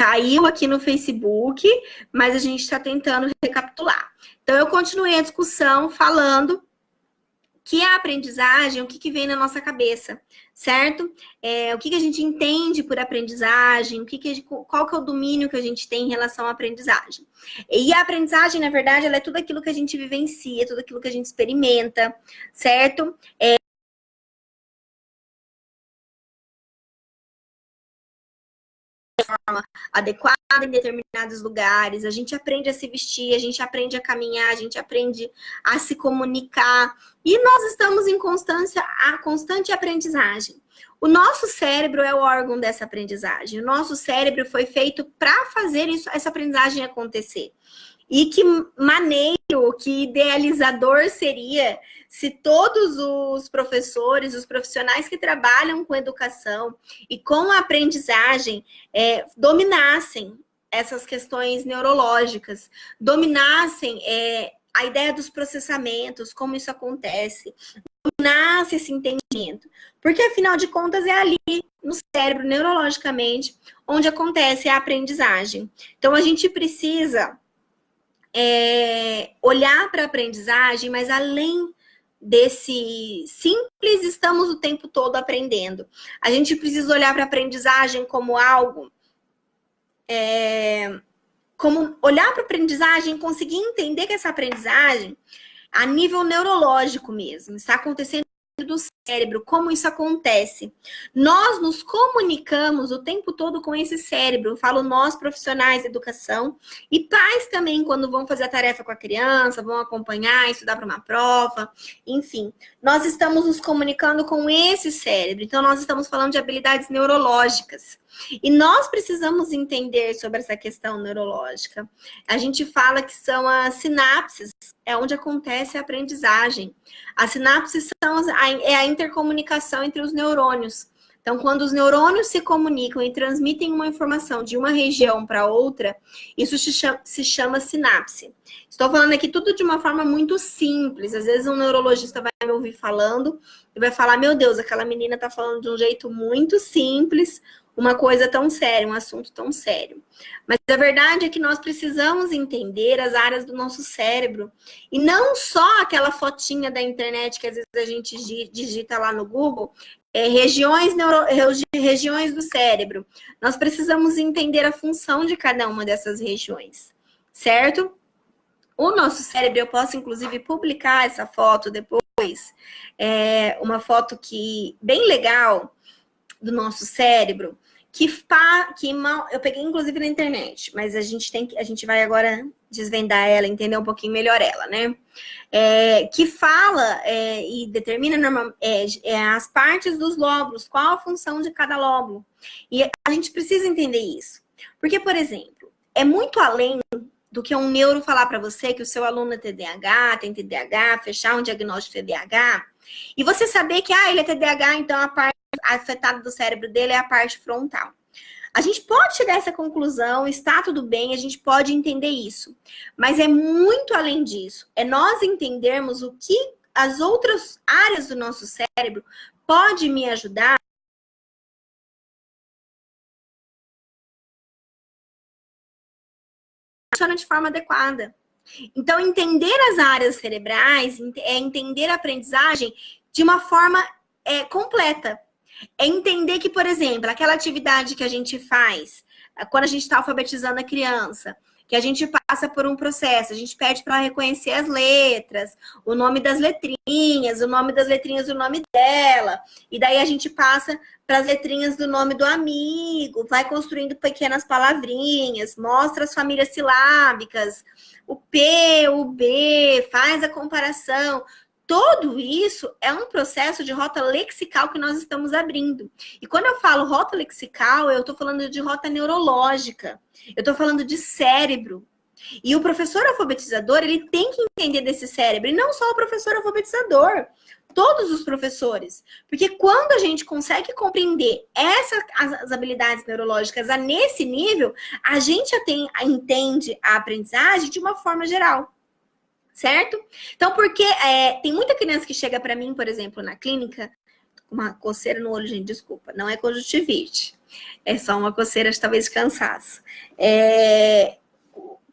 caiu aqui no Facebook, mas a gente está tentando recapitular. Então, eu continuei a discussão falando que a aprendizagem, o que vem na nossa cabeça, certo? O que a gente entende por aprendizagem, qual que é o domínio que a gente tem em relação à aprendizagem. E a aprendizagem, na verdade, ela é tudo aquilo que a gente vivencia, tudo aquilo que a gente experimenta, certo? Forma adequada em determinados lugares, a gente aprende a se vestir, a gente aprende a caminhar, a gente aprende a se comunicar, e nós estamos em constante aprendizagem. O nosso cérebro é o órgão dessa aprendizagem, o nosso cérebro foi feito para fazer essa aprendizagem acontecer. E que maneiro, que idealizador seria se todos os professores, os profissionais que trabalham com educação e com a aprendizagem dominassem essas questões neurológicas, dominassem a ideia dos processamentos, como isso acontece, dominasse esse entendimento. Porque, afinal de contas, é ali no cérebro, neurologicamente, onde acontece a aprendizagem. Então, a gente precisa olhar para a aprendizagem, mas além desse simples, estamos o tempo todo aprendendo. A gente precisa olhar para a aprendizagem como algo, como olhar para a aprendizagem, conseguir entender que essa aprendizagem, a nível neurológico mesmo, está acontecendo do cérebro, como isso acontece. Nós nos comunicamos o tempo todo com esse cérebro. Eu falo nós, profissionais de educação, e pais também, quando vão fazer a tarefa com a criança, vão acompanhar, estudar para uma prova, enfim. Nós estamos nos comunicando com esse cérebro. Então, nós estamos falando de habilidades neurológicas. E nós precisamos entender sobre essa questão neurológica. A gente fala que são as sinapses, é onde acontece a aprendizagem. As sinapses é a intercomunicação entre os neurônios. Então, quando os neurônios se comunicam e transmitem uma informação de uma região para outra, isso se chama sinapse. Estou falando aqui tudo de uma forma muito simples. Às vezes um neurologista vai me ouvir falando e vai falar, meu Deus, aquela menina está falando de um jeito muito simples, uma coisa tão séria, um assunto tão sério. Mas a verdade é que nós precisamos entender as áreas do nosso cérebro. E não só aquela fotinha da internet que às vezes a gente digita lá no Google, regiões do cérebro. Nós precisamos entender a função de cada uma dessas regiões, certo? O nosso cérebro, eu posso inclusive publicar essa foto depois, uma foto bem legal do nosso cérebro, eu peguei inclusive na internet, mas a gente vai agora desvendar ela, entender um pouquinho melhor ela, né? Que fala e determina as partes dos lóbulos, qual a função de cada lóbulo. E a gente precisa entender isso. Porque, por exemplo, é muito além do que um neuro falar para você que o seu aluno é TDAH, tem TDAH, fechar um diagnóstico de TDAH, e você saber que ele é TDAH, então a parte afetada do cérebro dele é a parte frontal. A gente pode chegar a essa conclusão, está tudo bem, a gente pode entender isso. Mas é muito além disso. É nós entendermos o que as outras áreas do nosso cérebro pode me ajudar de forma adequada. Então, entender as áreas cerebrais é entender a aprendizagem de uma forma completa. É entender que, por exemplo, aquela atividade que a gente faz quando a gente está alfabetizando a criança, que a gente passa por um processo, a gente pede para reconhecer as letras, o nome das letrinhas, o nome das letrinhas do nome dela, e daí a gente passa para as letrinhas do nome do amigo, vai construindo pequenas palavrinhas, mostra as famílias silábicas, o P, o B, faz a comparação. Tudo isso é um processo de rota lexical que nós estamos abrindo. E quando eu falo rota lexical, eu estou falando de rota neurológica. Eu estou falando de cérebro. E o professor alfabetizador, ele tem que entender desse cérebro. E não só o professor alfabetizador, todos os professores. Porque quando a gente consegue compreender as habilidades neurológicas nesse nível, a gente entende a aprendizagem de uma forma geral. Certo? Então, porque tem muita criança que chega para mim, por exemplo, na clínica, com uma coceira no olho, gente, desculpa, não é conjuntivite. É só uma coceira, talvez, de cansaço.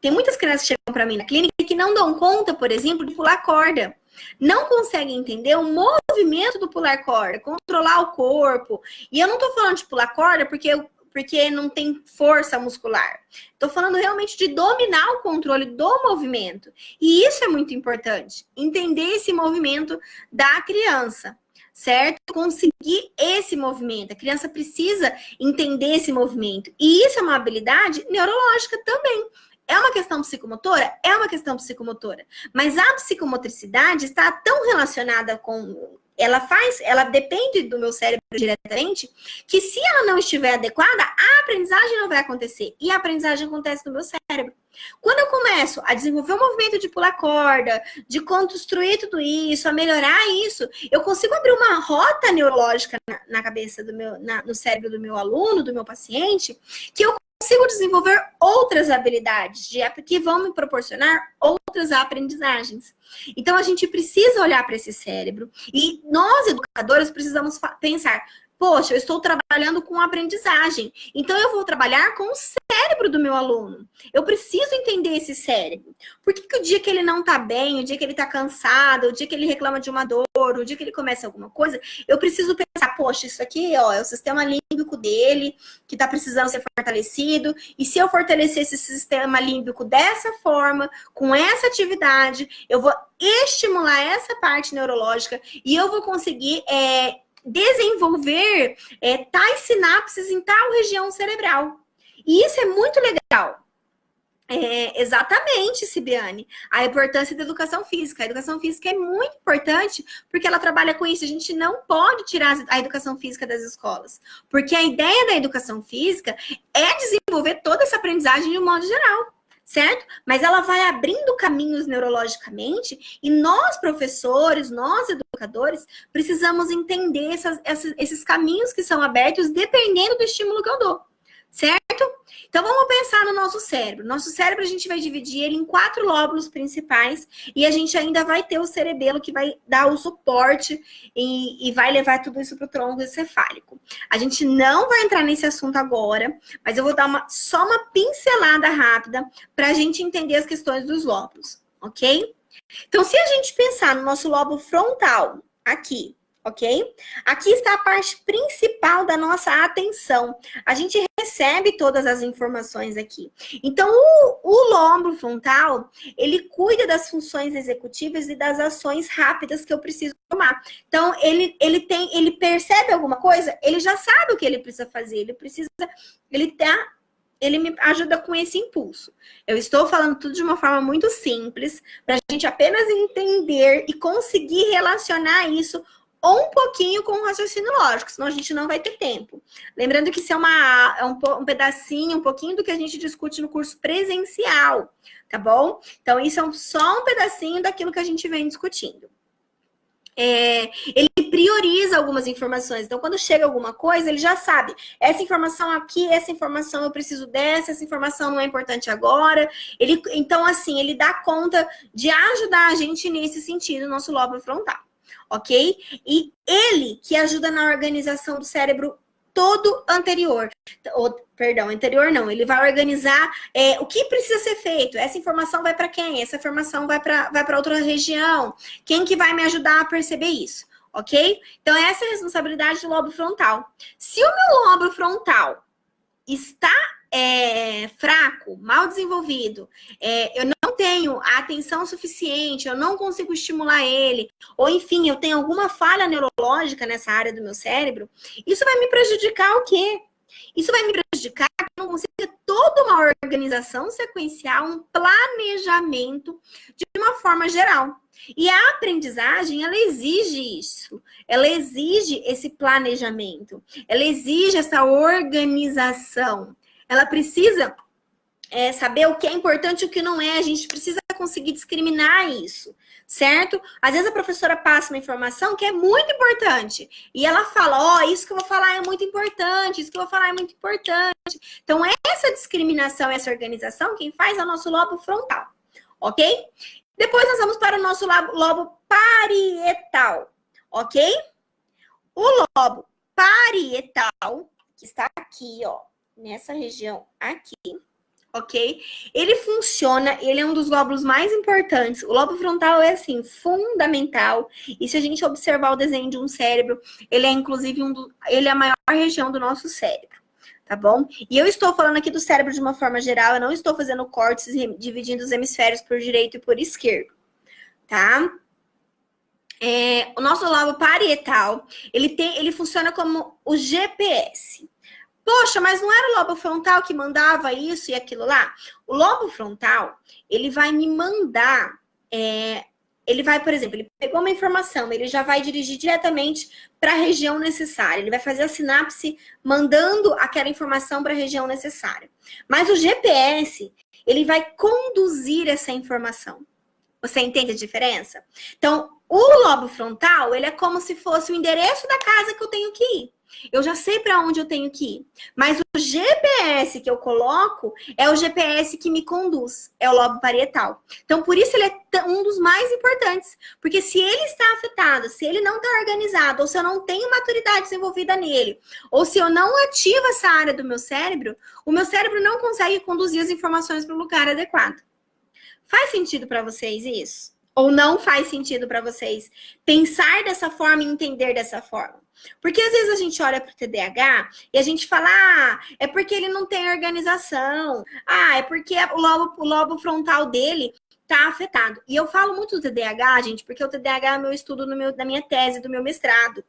Tem muitas crianças que chegam para mim na clínica que não dão conta, por exemplo, de pular corda. Não conseguem entender o movimento do pular corda, controlar o corpo. E eu não tô falando de pular corda porque não tem força muscular. Estou falando realmente de dominar o controle do movimento. E isso é muito importante. Entender esse movimento da criança, certo? Conseguir esse movimento. A criança precisa entender esse movimento. E isso é uma habilidade neurológica também. É uma questão psicomotora? É uma questão psicomotora. Mas a psicomotricidade está tão relacionada com... Ela depende do meu cérebro diretamente, que se ela não estiver adequada, a aprendizagem não vai acontecer. E a aprendizagem acontece no meu cérebro. Quando eu começo a desenvolver o movimento de pular corda, de construir tudo isso, a melhorar isso, eu consigo abrir uma rota neurológica na cabeça no cérebro do meu aluno, do meu paciente, que eu consigo desenvolver outras habilidades que vão me proporcionar outras aprendizagens. Então, a gente precisa olhar para esse cérebro e nós, educadores, precisamos pensar, poxa, eu estou trabalhando com aprendizagem, então eu vou trabalhar com o cérebro do meu aluno. Eu preciso entender esse cérebro. Por que o dia que ele não está bem, o dia que ele está cansado, o dia que ele reclama de uma dor, o dia que ele começa alguma coisa, eu preciso pensar, poxa, isso aqui ó, é o sistema límbico dele, que está precisando ser fortalecido, e se eu fortalecer esse sistema límbico dessa forma, com essa atividade, eu vou estimular essa parte neurológica e eu vou conseguir desenvolver tais sinapses em tal região cerebral. E isso é muito legal. Exatamente, Sibiane. A importância da educação física. A educação física é muito importante porque ela trabalha com isso. A gente não pode tirar a educação física das escolas. Porque a ideia da educação física é desenvolver toda essa aprendizagem de um modo geral. Certo? Mas ela vai abrindo caminhos neurologicamente e nós, professores, nós, educadores, precisamos entender esses caminhos que são abertos dependendo do estímulo que eu dou. Certo? Então, vamos pensar no nosso cérebro. Nosso cérebro, a gente vai dividir ele em 4 lóbulos principais e a gente ainda vai ter o cerebelo que vai dar o suporte e vai levar tudo isso para o tronco encefálico. A gente não vai entrar nesse assunto agora, mas eu vou dar só uma pincelada rápida para a gente entender as questões dos lóbulos, ok? Então, se a gente pensar no nosso lobo frontal, aqui, ok? Aqui está a parte principal da nossa atenção. A gente recebe todas as informações aqui. Então, o lobo frontal, ele cuida das funções executivas e das ações rápidas que eu preciso tomar. Então, ele percebe alguma coisa, ele já sabe o que ele precisa fazer. Ele me ajuda com esse impulso. Eu estou falando tudo de uma forma muito simples, para a gente apenas entender e conseguir relacionar isso um pouquinho com o raciocínio lógico, senão a gente não vai ter tempo. Lembrando que isso é um pedacinho, um pouquinho do que a gente discute no curso presencial, tá bom? Então, isso é só um pedacinho daquilo que a gente vem discutindo. Ele prioriza algumas informações. Então, quando chega alguma coisa, ele já sabe. Essa informação aqui, essa informação eu preciso dessa, essa informação não é importante agora. Então, assim, ele dá conta de ajudar a gente nesse sentido, no nosso lóbulo frontal. Ok? E ele que ajuda na organização do cérebro todo anterior. Anterior não. Ele vai organizar o que precisa ser feito. Essa informação vai para quem? Essa informação vai para outra região. Quem que vai me ajudar a perceber isso? Ok? Então, essa é a responsabilidade do lobo frontal. Se o meu lobo frontal está fraco, mal desenvolvido, eu não tenho a atenção suficiente, eu não consigo estimular ele, ou enfim, eu tenho alguma falha neurológica nessa área do meu cérebro, isso vai me prejudicar o quê? Isso vai me prejudicar que eu não consiga ter toda uma organização sequencial, um planejamento de uma forma geral. E a aprendizagem, ela exige isso. Ela exige esse planejamento. Ela exige essa organização. Ela precisa saber o que é importante e o que não é. A gente precisa conseguir discriminar isso, certo? Às vezes a professora passa uma informação que é muito importante. E ela fala, isso que eu vou falar é muito importante, isso que eu vou falar é muito importante. Então, essa discriminação, essa organização, quem faz é o nosso lobo frontal, ok? Depois nós vamos para o nosso lobo parietal, ok? O lobo parietal, que está aqui, ó, nessa região aqui, ok? Ele funciona, ele é um dos lóbulos mais importantes. O lobo frontal é, assim, fundamental. E se a gente observar o desenho de um cérebro, ele é, inclusive, ele é a maior região do nosso cérebro, tá bom? E eu estou falando aqui do cérebro de uma forma geral, eu não estou fazendo cortes dividindo os hemisférios por direito e por esquerdo, tá? O nosso lobo parietal, ele funciona como o GPS. Poxa, mas não era o lobo frontal que mandava isso e aquilo lá? O lobo frontal, ele vai me mandar, ele vai, por exemplo, ele pegou uma informação, ele já vai dirigir diretamente para a região necessária. Ele vai fazer a sinapse mandando aquela informação para a região necessária. Mas o GPS, ele vai conduzir essa informação. Você entende a diferença? Então, o lobo frontal, ele é como se fosse o endereço da casa que eu tenho que ir. Eu já sei para onde eu tenho que ir. Mas o GPS que eu coloco é o GPS que me conduz. É o lobo parietal. Então, por isso ele é um dos mais importantes. Porque se ele está afetado, se ele não está organizado, ou se eu não tenho maturidade desenvolvida nele, ou se eu não ativo essa área do meu cérebro, o meu cérebro não consegue conduzir as informações para o lugar adequado. Faz sentido para vocês isso? Ou não faz sentido para vocês pensar dessa forma e entender dessa forma? Porque às vezes a gente olha para o TDAH e a gente fala, é porque ele não tem organização, é porque o lobo frontal dele está afetado. E eu falo muito do TDAH, gente, porque o TDAH é meu estudo da minha tese, do meu mestrado.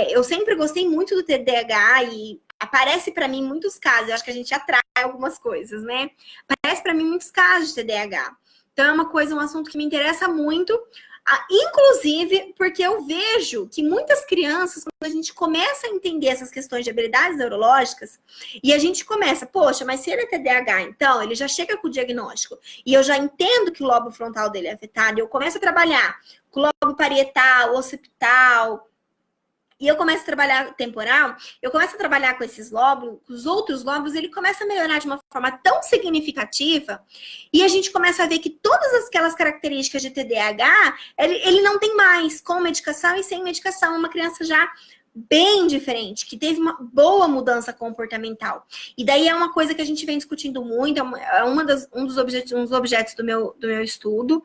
Eu sempre gostei muito do TDAH e aparece para mim muitos casos, eu acho que a gente atrai algumas coisas, né? Aparece para mim muitos casos de TDAH. Então é um assunto que me interessa muito, inclusive porque eu vejo que muitas crianças, quando a gente começa a entender essas questões de habilidades neurológicas, e a gente começa, poxa, mas se ele é TDAH, então ele já chega com o diagnóstico, e eu já entendo que o lobo frontal dele é afetado, e eu começo a trabalhar com o lobo parietal, occipital, e eu começo a trabalhar temporal, eu começo a trabalhar com esses lóbulos, os outros lóbulos, ele começa a melhorar de uma forma tão significativa, e a gente começa a ver que todas aquelas características de TDAH, ele não tem mais, com medicação e sem medicação, uma criança já bem diferente, que teve uma boa mudança comportamental. E daí é uma coisa que a gente vem discutindo muito, um dos objetos do meu estudo,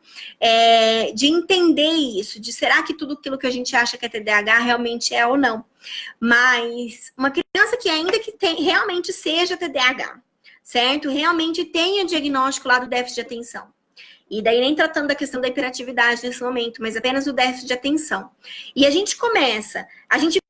de entender isso, de será que tudo aquilo que a gente acha que é TDAH realmente é ou não. Mas uma criança que ainda que realmente seja TDAH, certo? Realmente tenha diagnóstico lá do déficit de atenção. E daí nem tratando da questão da hiperatividade nesse momento, mas apenas o déficit de atenção. E a gente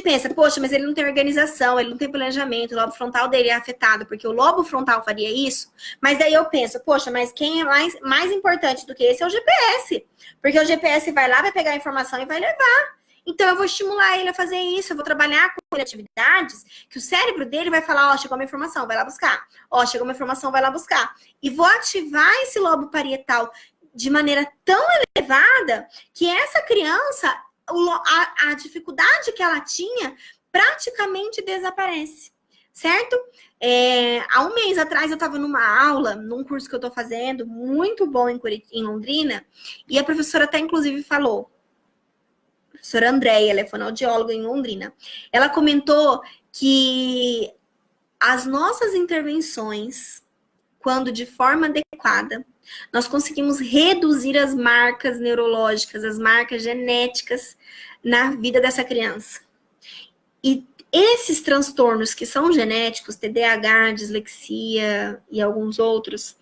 pensa, poxa, mas ele não tem organização, ele não tem planejamento, o lobo frontal dele é afetado, porque o lobo frontal faria isso. Mas daí eu penso, poxa, mas quem é mais importante do que esse é o GPS. Porque o GPS vai lá, vai pegar a informação e vai levar. Então, eu vou estimular ele a fazer isso, eu vou trabalhar com atividades que o cérebro dele vai falar, chegou uma informação, vai lá buscar. Chegou uma informação, vai lá buscar. E vou ativar esse lobo parietal de maneira tão elevada que essa criança, a dificuldade que ela tinha, praticamente desaparece. Certo? Há um mês atrás eu estava numa aula, num curso que eu estou fazendo, muito bom em Londrina, e a professora até inclusive falou, professora Andréia, ela é fonoaudióloga em Londrina. Ela comentou que as nossas intervenções, quando de forma adequada, nós conseguimos reduzir as marcas neurológicas, as marcas genéticas na vida dessa criança. E esses transtornos que são genéticos, TDAH, dislexia e alguns outros,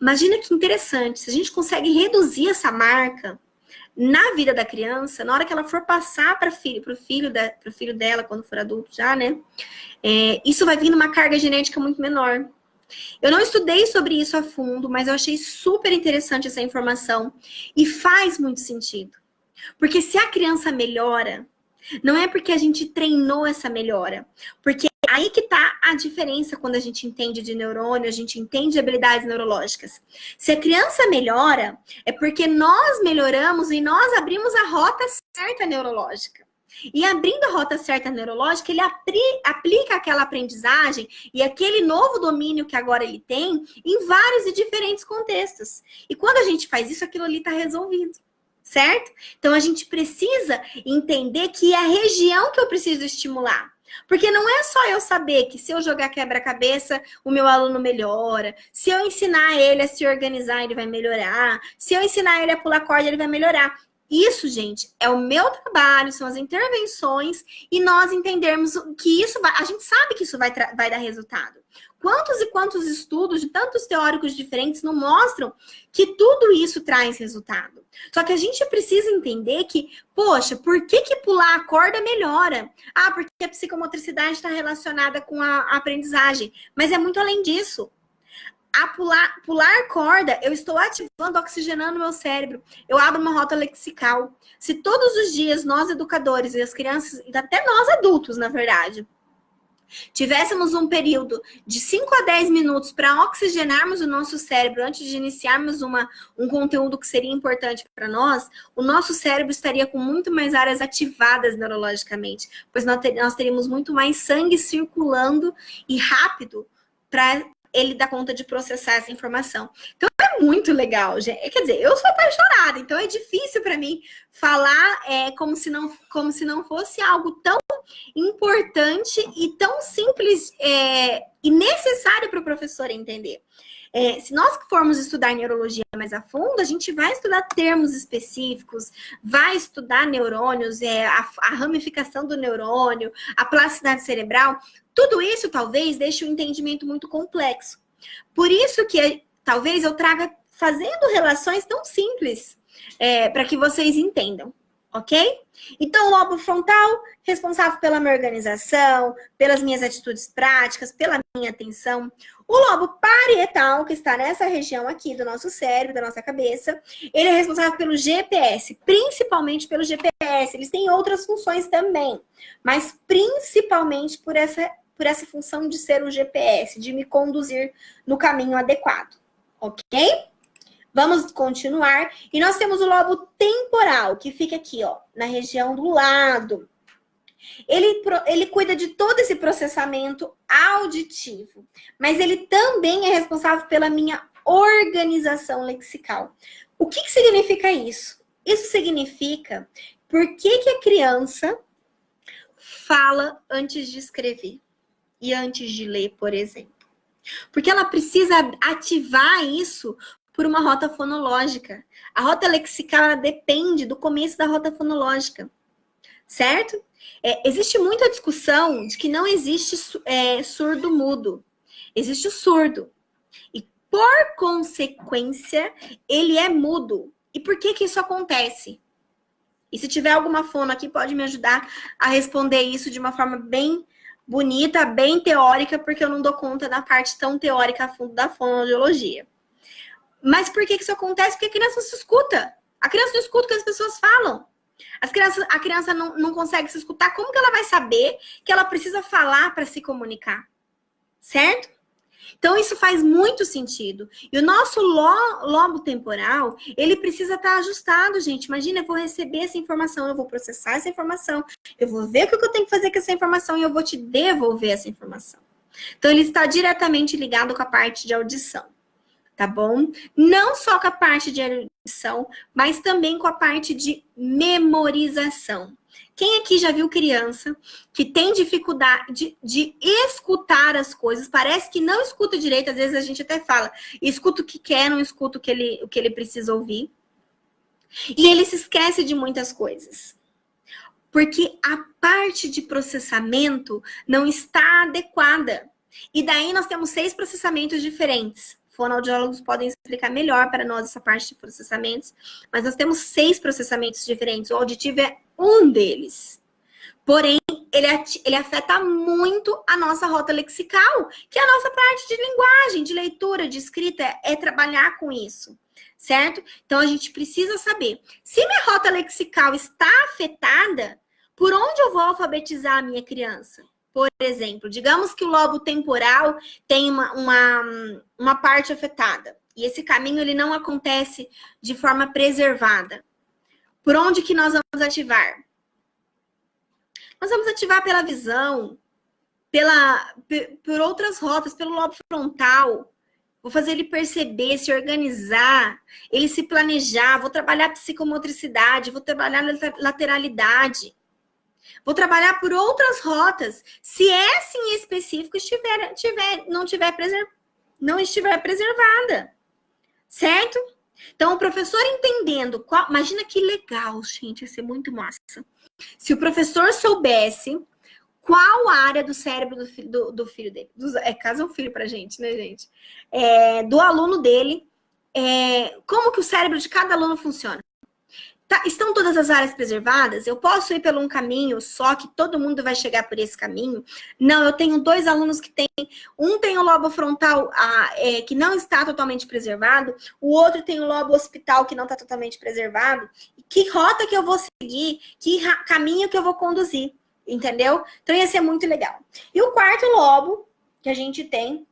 imagina que interessante, se a gente consegue reduzir essa marca na vida da criança, na hora que ela for passar para o filho dela, quando for adulto já, né? Isso vai vir numa carga genética muito menor. Eu não estudei sobre isso a fundo, mas eu achei super interessante essa informação. E faz muito sentido. Porque se a criança melhora, não é porque a gente treinou essa melhora. Porque aí que tá a diferença quando a gente entende de neurônio, a gente entende de habilidades neurológicas. Se a criança melhora, é porque nós melhoramos e nós abrimos a rota certa neurológica. E abrindo a rota certa neurológica, ele aplica aquela aprendizagem e aquele novo domínio que agora ele tem em vários e diferentes contextos. E quando a gente faz isso, aquilo ali está resolvido. Certo? Então, a gente precisa entender que é a região que eu preciso estimular. Porque não é só eu saber que se eu jogar quebra-cabeça, o meu aluno melhora. Se eu ensinar ele a se organizar, ele vai melhorar. Se eu ensinar ele a pular corda, ele vai melhorar. Isso, gente, é o meu trabalho, são as intervenções e nós entendermos que isso vai... A gente sabe que isso vai dar resultado. Quantos e quantos estudos de tantos teóricos diferentes não mostram que tudo isso traz resultado? Só que a gente precisa entender que, poxa, por que pular a corda melhora? Ah, porque a psicomotricidade está relacionada com a aprendizagem. Mas é muito além disso. A pular corda, eu estou ativando, oxigenando meu cérebro. Eu abro uma rota lexical. Se todos os dias nós, educadores, e as crianças, e até nós adultos, na verdade, tivéssemos um período de 5 a 10 minutos para oxigenarmos o nosso cérebro antes de iniciarmos um conteúdo que seria importante para nós, o nosso cérebro estaria com muito mais áreas ativadas neurologicamente, pois nós teríamos muito mais sangue circulando e rápido para ele dar conta de processar essa informação. Então, é muito legal, gente. Quer dizer, eu sou apaixonada, então é difícil para mim falar como se não fosse algo tão importante e tão simples e necessário para o professor entender. Se nós formos estudar neurologia mais a fundo, a gente vai estudar termos específicos, vai estudar neurônios, a ramificação do neurônio, a plasticidade cerebral. Tudo isso, talvez, deixe o entendimento muito complexo. Por isso que, talvez, eu traga fazendo relações tão simples para que vocês entendam, ok? Então, o lobo frontal, responsável pela minha organização, pelas minhas atitudes práticas, pela minha atenção. O lobo parietal, que está nessa região aqui do nosso cérebro, da nossa cabeça, ele é responsável pelo GPS, principalmente pelo GPS. Eles têm outras funções também, mas principalmente por essa função de ser o GPS, de me conduzir no caminho adequado, ok? Vamos continuar. E nós temos o lobo temporal, que fica aqui, ó, na região do lado. Ele cuida de todo esse processamento auditivo, mas ele também é responsável pela minha organização lexical. O que significa isso? Isso significa por que a criança fala antes de escrever e antes de ler, por exemplo. Porque ela precisa ativar isso por uma rota fonológica. A rota lexical, ela depende do começo da rota fonológica, certo? Existe muita discussão de que não existe surdo-mudo. Existe o surdo. E, por consequência, ele é mudo. E por que isso acontece? E se tiver alguma fono aqui, pode me ajudar a responder isso de uma forma bem bonita, bem teórica, porque eu não dou conta da parte tão teórica a fundo da fonoaudiologia. Mas por que isso acontece? Porque a criança não se escuta. A criança não escuta o que as pessoas falam. A criança não consegue se escutar. Como que ela vai saber que ela precisa falar para se comunicar? Certo? Então, isso faz muito sentido. E o nosso lobo temporal, ele precisa estar ajustado, gente. Imagina, eu vou receber essa informação, eu vou processar essa informação, eu vou ver o que eu tenho que fazer com essa informação e eu vou te devolver essa informação. Então, ele está diretamente ligado com a parte de audição. Tá bom? Não só com a parte de audição, mas também com a parte de memorização. Quem aqui já viu criança que tem dificuldade de escutar as coisas? Parece que não escuta direito, às vezes a gente até fala, escuta o que quer, não escuta o que ele precisa ouvir. E ele se esquece de muitas coisas. Porque a parte de processamento não está adequada. E daí nós temos 6 processamentos diferentes. Fonoaudiólogos podem explicar melhor para nós essa parte de processamentos, mas nós temos 6 processamentos diferentes. O auditivo é um deles. Porém, ele afeta muito a nossa rota lexical, que é a nossa parte de linguagem, de leitura, de escrita, é trabalhar com isso, certo? Então, a gente precisa saber, se minha rota lexical está afetada, por onde eu vou alfabetizar a minha criança? Por exemplo, digamos que o lobo temporal tem uma parte afetada. E esse caminho ele não acontece de forma preservada. Por onde que nós vamos ativar? Nós vamos ativar pela visão, por outras rotas, pelo lobo frontal. Vou fazer ele perceber, se organizar, ele se planejar. Vou trabalhar psicomotricidade, vou trabalhar lateralidade. Vou trabalhar por outras rotas, se essa em específico não estiver preservada, certo? Então, o professor entendendo qual... Imagina que legal, gente, ia ser muito massa. Se o professor soubesse qual área do cérebro do filho dele, caso é um filho pra gente, né, gente? Do aluno dele, como que o cérebro de cada aluno funciona. Estão todas as áreas preservadas? Eu posso ir por um caminho só que todo mundo vai chegar por esse caminho? Não, eu tenho 2 alunos que têm... Um tem o lobo frontal que não está totalmente preservado, o outro tem o lobo occipital que não está totalmente preservado. Que rota que eu vou seguir? Que caminho que eu vou conduzir? Entendeu? Então ia ser muito legal. E o quarto lobo que a gente tem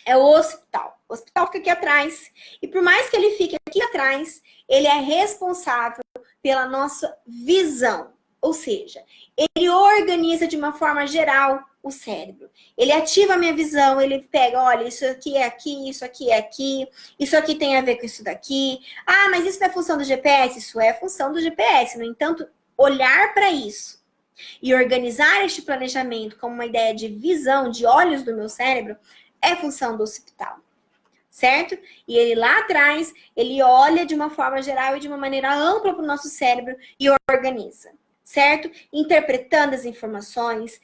é o occipital. O occipital fica aqui atrás. E por mais que ele fique aqui atrás, ele é responsável pela nossa visão. Ou seja, ele organiza de uma forma geral o cérebro. Ele ativa a minha visão, ele pega, olha, isso aqui é aqui, isso aqui é aqui, isso aqui tem a ver com isso daqui. Ah, mas isso não é função do GPS? Isso é função do GPS. No entanto, olhar para isso e organizar este planejamento como uma ideia de visão, de olhos do meu cérebro, é função do occipital, certo? E ele lá atrás, ele olha de uma forma geral e de uma maneira ampla para o nosso cérebro e organiza, certo? Interpretando as informações,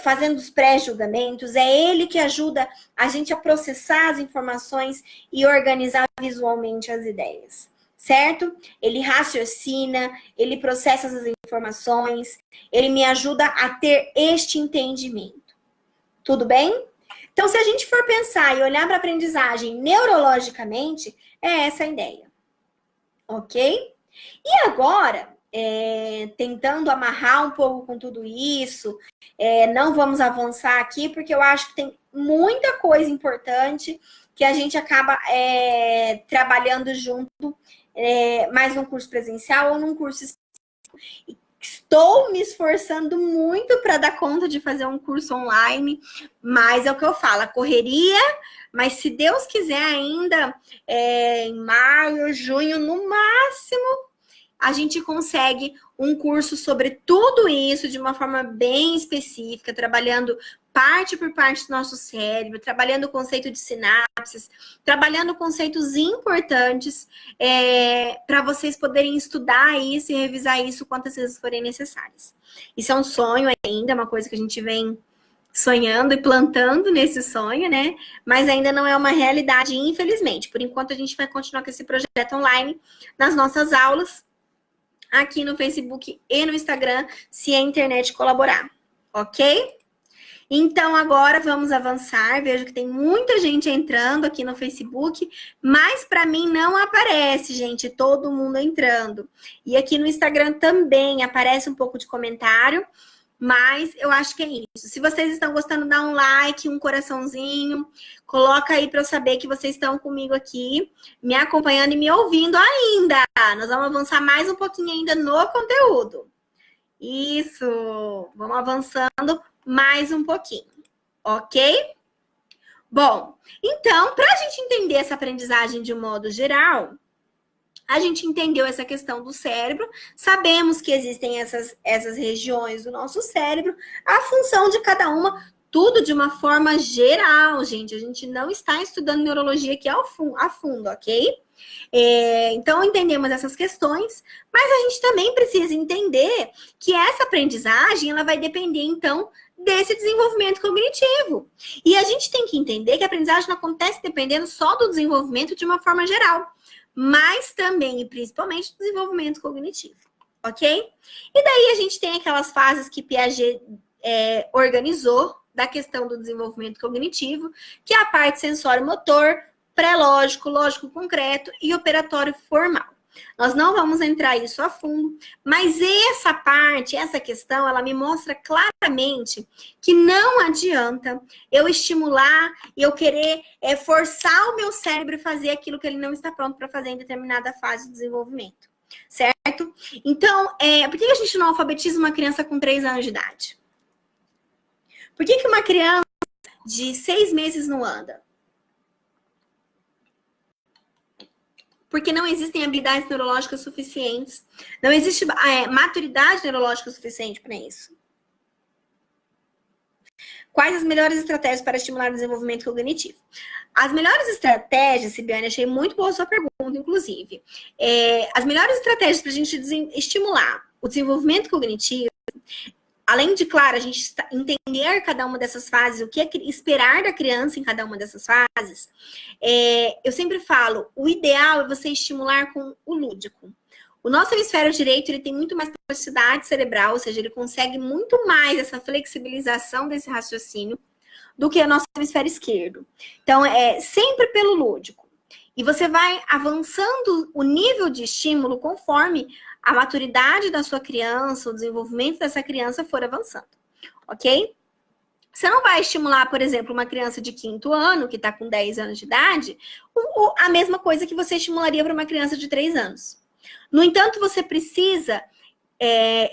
fazendo os pré-julgamentos, é ele que ajuda a gente a processar as informações e organizar visualmente as ideias, certo? Ele raciocina, ele processa as informações, ele me ajuda a ter este entendimento. Tudo bem? Então, se a gente for pensar e olhar para a aprendizagem neurologicamente, é essa a ideia. Ok? E agora, tentando amarrar um pouco com tudo isso, não vamos avançar aqui, porque eu acho que tem muita coisa importante que a gente acaba trabalhando junto, mais num curso presencial ou num curso específico. Estou me esforçando muito para dar conta de fazer um curso online, mas é o que eu falo, a correria, mas se Deus quiser ainda, em maio, junho, no máximo, a gente consegue um curso sobre tudo isso de uma forma bem específica, trabalhando parte por parte do nosso cérebro, trabalhando o conceito de sinapses, trabalhando conceitos importantes para vocês poderem estudar isso e revisar isso quantas vezes forem necessárias. Isso é um sonho ainda, uma coisa que a gente vem sonhando e plantando nesse sonho, né? Mas ainda não é uma realidade, infelizmente. Por enquanto, a gente vai continuar com esse projeto online nas nossas aulas, aqui no Facebook e no Instagram, se a internet colaborar, ok? Então, agora vamos avançar. Vejo que tem muita gente entrando aqui no Facebook, mas para mim não aparece, gente, todo mundo entrando. E aqui no Instagram também aparece um pouco de comentário, mas eu acho que é isso. Se vocês estão gostando, dá um like, um coraçãozinho, coloca aí para eu saber que vocês estão comigo aqui, me acompanhando e me ouvindo ainda. Nós vamos avançar mais um pouquinho ainda no conteúdo. Isso, vamos avançando mais um pouquinho, ok? Bom, então, para a gente entender essa aprendizagem de um modo geral, a gente entendeu essa questão do cérebro, sabemos que existem essas regiões do nosso cérebro, a função de cada uma, tudo de uma forma geral, gente. A gente não está estudando neurologia aqui a fundo, ok? Então, entendemos essas questões, mas a gente também precisa entender que essa aprendizagem, ela vai depender, então, desse desenvolvimento cognitivo. E a gente tem que entender que a aprendizagem não acontece dependendo só do desenvolvimento de uma forma geral, mas também e principalmente do desenvolvimento cognitivo, ok? E daí a gente tem aquelas fases que Piaget organizou da questão do desenvolvimento cognitivo, que é a parte sensório-motor, pré-lógico, lógico concreto e operatório formal. Nós não vamos entrar isso a fundo, mas essa parte, essa questão, ela me mostra claramente que não adianta eu estimular e eu querer forçar o meu cérebro a fazer aquilo que ele não está pronto para fazer em determinada fase do desenvolvimento, certo? Então, por que a gente não alfabetiza uma criança com 3 anos de idade? Por que uma criança de 6 meses não anda? Porque não existem habilidades neurológicas suficientes. Não existe maturidade neurológica suficiente para isso. Quais as melhores estratégias para estimular o desenvolvimento cognitivo? As melhores estratégias, Sibiane, achei muito boa a sua pergunta, inclusive. As melhores estratégias para a gente estimular o desenvolvimento cognitivo, além de, claro, a gente entender cada uma dessas fases, o que é esperar da criança em cada uma dessas fases, eu sempre falo, o ideal é você estimular com o lúdico. O nosso hemisfério direito, ele tem muito mais plasticidade cerebral, ou seja, ele consegue muito mais essa flexibilização desse raciocínio do que o nosso hemisfério esquerdo. Então, é sempre pelo lúdico. E você vai avançando o nível de estímulo conforme a maturidade da sua criança, o desenvolvimento dessa criança for avançando, ok? Você não vai estimular, por exemplo, uma criança de 5º ano, que está com 10 anos de idade, a mesma coisa que você estimularia para uma criança de 3 anos. No entanto, você precisa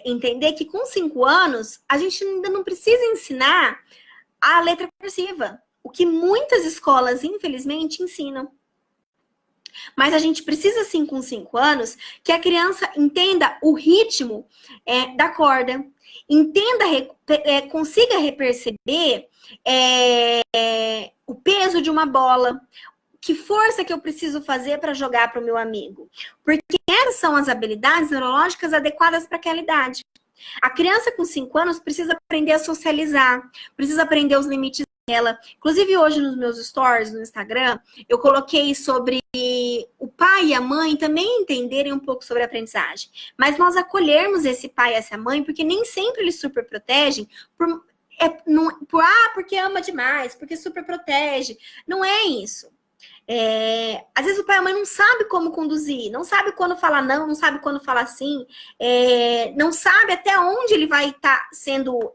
entender que com 5 anos, a gente ainda não precisa ensinar a letra cursiva, o que muitas escolas, infelizmente, ensinam. Mas a gente precisa, sim, com 5 anos, que a criança entenda o ritmo da corda, entenda, consiga perceber o peso de uma bola, que força que eu preciso fazer para jogar para o meu amigo. Porque essas são as habilidades neurológicas adequadas para aquela idade. A criança com 5 anos precisa aprender a socializar, precisa aprender os limites dela. Inclusive, hoje nos meus stories no Instagram, eu coloquei sobre o pai e a mãe também entenderem um pouco sobre a aprendizagem. Mas nós acolhermos esse pai e essa mãe, porque nem sempre eles super protegem porque ama demais, porque super protege. Não é isso. Às vezes o pai e a mãe não sabe como conduzir, não sabe quando falar não sabe quando falar sim, não sabe até onde ele vai estar sendo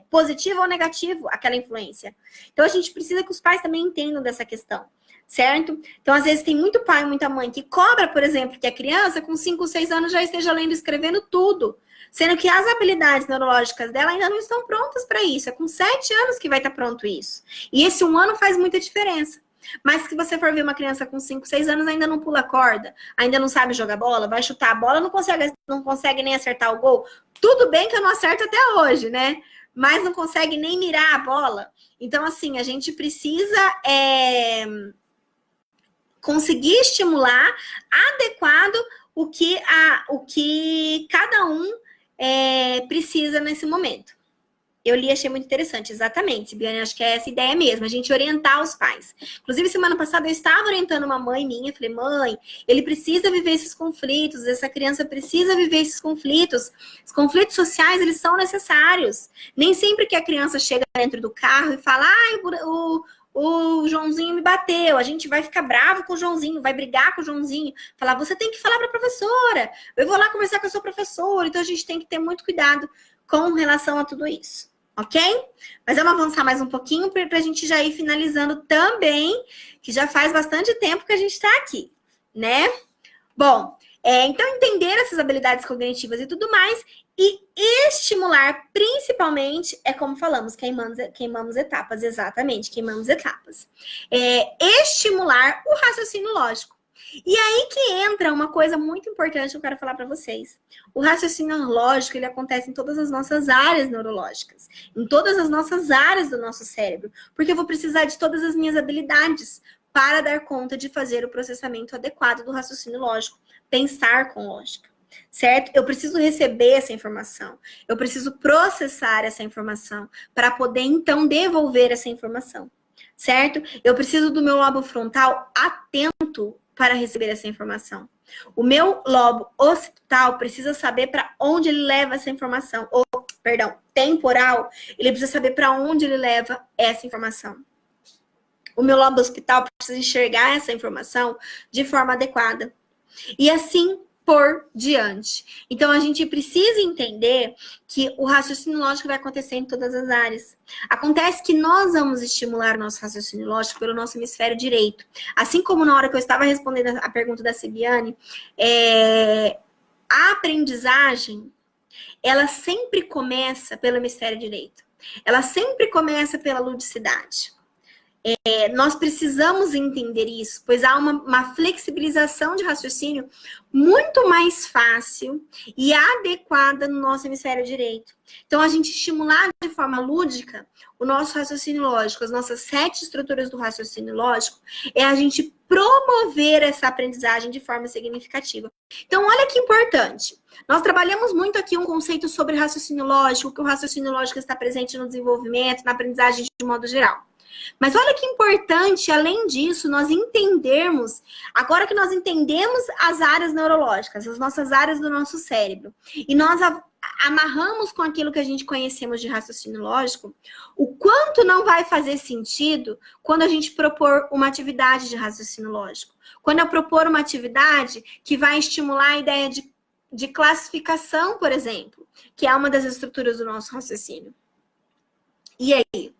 positivo ou negativo aquela influência. Então a gente precisa que os pais também entendam dessa questão, certo? Então às vezes tem muito pai e muita mãe que cobra, por exemplo, que a criança com 5, 6 anos já esteja lendo e escrevendo tudo, sendo que as habilidades neurológicas dela ainda não estão prontas para isso. É com 7 anos que vai estar pronto isso. E esse 1 ano faz muita diferença. Mas se você for ver uma criança com 5, 6 anos, ainda não pula corda, ainda não sabe jogar bola, vai chutar a bola, não consegue nem acertar o gol. Tudo bem que eu não acerto até hoje, né? Mas não consegue nem mirar a bola. Então, assim, a gente precisa conseguir estimular adequado o que cada um precisa nesse momento. Eu li e achei muito interessante, exatamente, Sibiane, acho que é essa ideia mesmo, a gente orientar os pais. Inclusive, semana passada eu estava orientando uma mãe minha, falei, mãe, ele precisa viver esses conflitos, essa criança precisa viver esses conflitos. Os conflitos sociais, eles são necessários. Nem sempre que a criança chega dentro do carro e fala, o Joãozinho me bateu, a gente vai ficar bravo com o Joãozinho, vai brigar com o Joãozinho, falar, você tem que falar para a professora, eu vou lá conversar com a sua professora, então a gente tem que ter muito cuidado com relação a tudo isso. Ok? Mas vamos avançar mais um pouquinho para a gente já ir finalizando também, que já faz bastante tempo que a gente está aqui, né? Bom, então entender essas habilidades cognitivas e tudo mais, e estimular, principalmente, como falamos, queimamos etapas, exatamente, queimamos etapas. Estimular o raciocínio lógico. E aí que entra uma coisa muito importante que eu quero falar para vocês. O raciocínio lógico, ele acontece em todas as nossas áreas neurológicas, em todas as nossas áreas do nosso cérebro, porque eu vou precisar de todas as minhas habilidades para dar conta de fazer o processamento adequado do raciocínio lógico, pensar com lógica, certo? Eu preciso receber essa informação, eu preciso processar essa informação para poder, então, devolver essa informação, certo? Eu preciso do meu lobo frontal atento para receber essa informação. O meu lobo occipital precisa saber para onde ele leva essa informação. Temporal, ele precisa saber para onde ele leva essa informação. O meu lobo occipital precisa enxergar essa informação de forma adequada. E assim por diante. Então, a gente precisa entender que o raciocínio lógico vai acontecer em todas as áreas. Acontece que nós vamos estimular o nosso raciocínio lógico pelo nosso hemisfério direito. Assim como na hora que eu estava respondendo a pergunta da Sibiane, a aprendizagem, ela sempre começa pelo hemisfério direito. Ela sempre começa pela ludicidade. Nós precisamos entender isso, pois há uma flexibilização de raciocínio muito mais fácil e adequada no nosso hemisfério direito. Então, a gente estimular de forma lúdica o nosso raciocínio lógico, as nossas 7 estruturas do raciocínio lógico, é a gente promover essa aprendizagem de forma significativa. Então, olha que importante. Nós trabalhamos muito aqui um conceito sobre raciocínio lógico, que o raciocínio lógico está presente no desenvolvimento, na aprendizagem de modo geral. Mas olha que importante, além disso, nós entendermos, agora que nós entendemos as áreas neurológicas, as nossas áreas do nosso cérebro, e nós amarramos com aquilo que a gente conhecemos de raciocínio lógico, o quanto não vai fazer sentido quando a gente propor uma atividade de raciocínio lógico. Quando eu propor uma atividade que vai estimular a ideia de classificação, por exemplo, que é uma das estruturas do nosso raciocínio. E aí?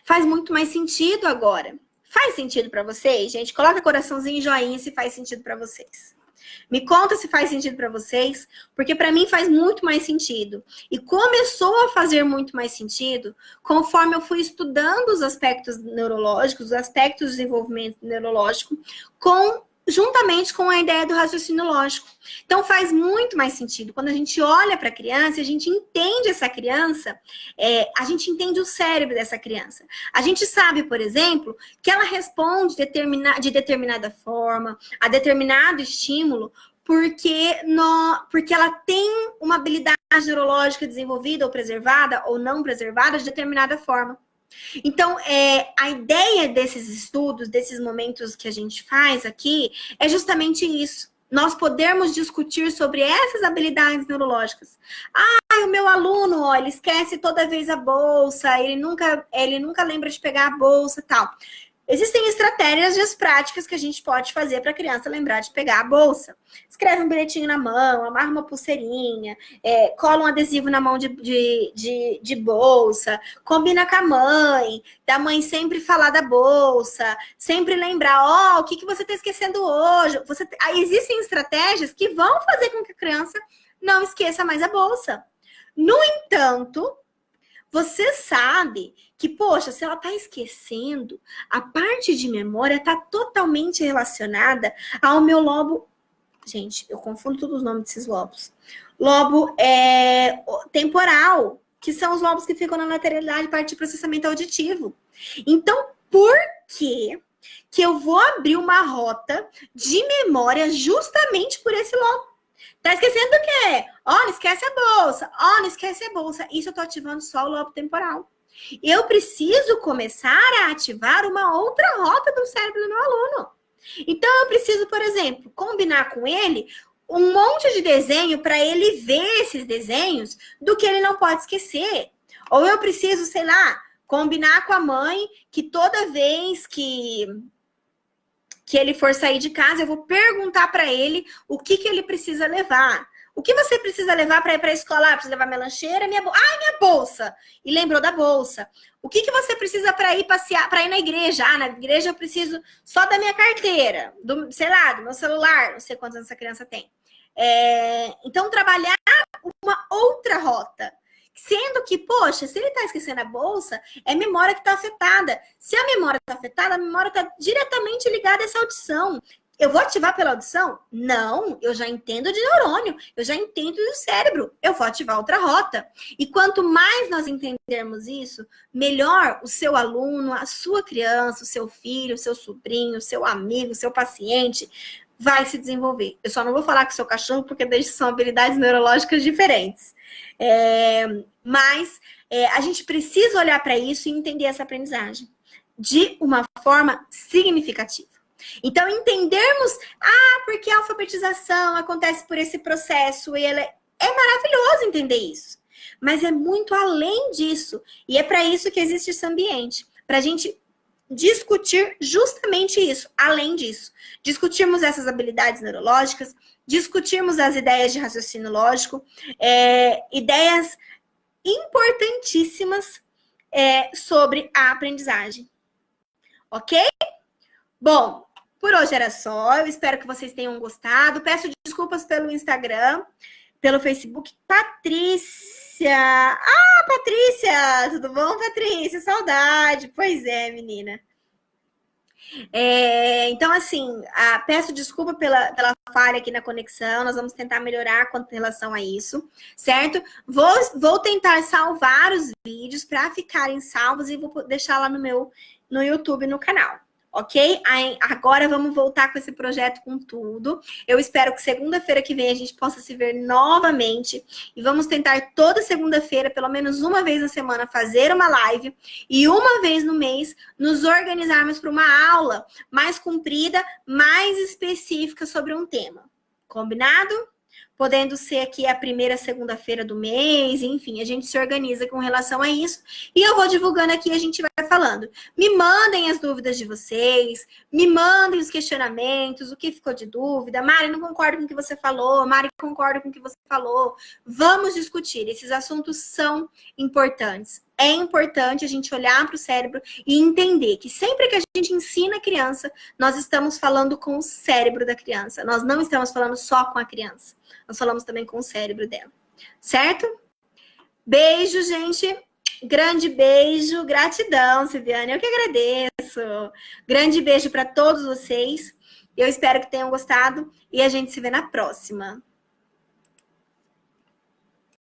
Faz muito mais sentido agora. Faz sentido para vocês, gente? Coloca coraçãozinho e joinha se faz sentido para vocês. Me conta se faz sentido para vocês, porque para mim faz muito mais sentido. E começou a fazer muito mais sentido conforme eu fui estudando os aspectos neurológicos, os aspectos do desenvolvimento neurológico, juntamente com a ideia do raciocínio lógico. Então, faz muito mais sentido. Quando a gente olha para a criança, a gente entende essa criança, a gente entende o cérebro dessa criança. A gente sabe, por exemplo, que ela responde de determinada forma, a determinado estímulo, porque ela tem uma habilidade neurológica desenvolvida ou preservada, ou não preservada, de determinada forma. Então, a ideia desses estudos, desses momentos que a gente faz aqui, é justamente isso. Nós podermos discutir sobre essas habilidades neurológicas. O meu aluno, ó, ele esquece toda vez a bolsa, ele nunca lembra de pegar a bolsa e tal. Existem estratégias práticas que a gente pode fazer para a criança lembrar de pegar a bolsa. Escreve um bilhetinho na mão, amarra uma pulseirinha, cola um adesivo na mão de bolsa, combina com a mãe, da mãe sempre falar da bolsa, sempre lembrar, o que você está esquecendo hoje. Existem estratégias que vão fazer com que a criança não esqueça mais a bolsa. No entanto, você sabe que, poxa, se ela está esquecendo, a parte de memória está totalmente relacionada ao meu lobo. Gente, eu confundo todos os nomes desses lobos. Lobo temporal, que são os lobos que ficam na lateralidade, parte de processamento auditivo. Então, por que eu vou abrir uma rota de memória justamente por esse lobo? Tá esquecendo do quê? Não esquece a bolsa. Não esquece a bolsa. Isso eu tô ativando só o lobo temporal. Eu preciso começar a ativar uma outra rota do cérebro do meu aluno. Então, eu preciso, por exemplo, combinar com ele um monte de desenho para ele ver esses desenhos do que ele não pode esquecer. Ou eu preciso, sei lá, combinar com a mãe que toda vez que ele for sair de casa, eu vou perguntar para ele o que ele precisa levar. O que você precisa levar para ir para a escola? Precisa levar minha lancheira, minha bolsa. E lembrou da bolsa. O que você precisa para ir passear, para ir na igreja? Na igreja eu preciso só da minha carteira, do meu celular, não sei quantos anos essa criança tem. Então, trabalhar uma outra rota. Sendo que, poxa, se ele está esquecendo a bolsa, é memória que está afetada. Se a memória está afetada, a memória está diretamente ligada a essa audição. Eu vou ativar pela audição? Não, eu já entendo de neurônio, eu já entendo do cérebro. Eu vou ativar outra rota. E quanto mais nós entendermos isso, melhor o seu aluno, a sua criança, o seu filho, o seu sobrinho, o seu amigo, o seu paciente vai se desenvolver. Eu só não vou falar com o seu cachorro, porque são habilidades neurológicas diferentes. Mas a gente precisa olhar para isso e entender essa aprendizagem de uma forma significativa. Então, entendermos, porque a alfabetização acontece por esse processo, e é maravilhoso entender isso. Mas é muito além disso. E é para isso que existe esse ambiente. Para a gente discutir justamente isso, além disso. Discutirmos essas habilidades neurológicas, discutirmos as ideias de raciocínio lógico, ideias importantíssimas sobre a aprendizagem. Ok? Bom, por hoje era só. Eu espero que vocês tenham gostado. Peço desculpas pelo Instagram, pelo Facebook. Patrícia! Patrícia! Tudo bom, Patrícia? Saudade! Pois é, menina. Então, assim, peço desculpa pela falha aqui na conexão, nós vamos tentar melhorar quanto em relação a isso, certo? Vou tentar salvar os vídeos para ficarem salvos e vou deixar lá no YouTube, no canal. Ok? Aí, agora vamos voltar com esse projeto com tudo. Eu espero que segunda-feira que vem a gente possa se ver novamente. E vamos tentar toda segunda-feira, pelo menos uma vez na semana, fazer uma live. E uma vez no mês, nos organizarmos para uma aula mais comprida, mais específica sobre um tema. Combinado? Podendo ser aqui a primeira segunda-feira do mês, enfim, a gente se organiza com relação a isso. E eu vou divulgando aqui, a gente vai falando. Me mandem as dúvidas de vocês, me mandem os questionamentos, o que ficou de dúvida. Mari, não concordo com o que você falou. Mari, concordo com o que você falou. Vamos discutir, esses assuntos são importantes. É importante a gente olhar para o cérebro e entender que sempre que a gente ensina a criança, nós estamos falando com o cérebro da criança. Nós não estamos falando só com a criança. Nós falamos também com o cérebro dela. Certo? Beijo, gente. Grande beijo. Gratidão, Silviane. Eu que agradeço. Grande beijo para todos vocês. Eu espero que tenham gostado e a gente se vê na próxima.